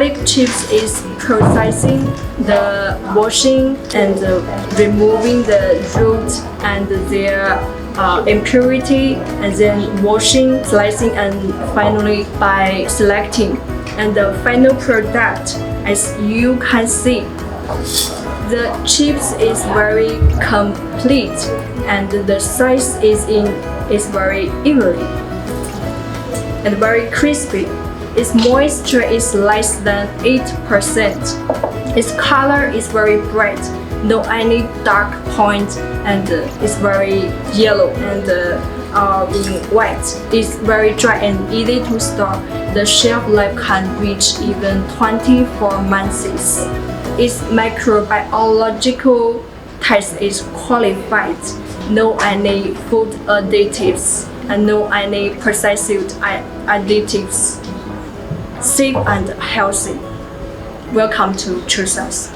Flake chips is processing the washing and removing the root and their impurity, and then washing, slicing, and finally by selecting. And the final product, as you can see, the chips is very complete and the size is very evenly and very crispy. Its moisture is less than 8%. Its color is very bright, no any dark point, and it's very yellow and white. It's very dry and easy to store. The shelf life can reach even 24 months. Its microbiological test is qualified. No any food additives and no any processed additives. Safe and healthy. Welcome to Choose Us.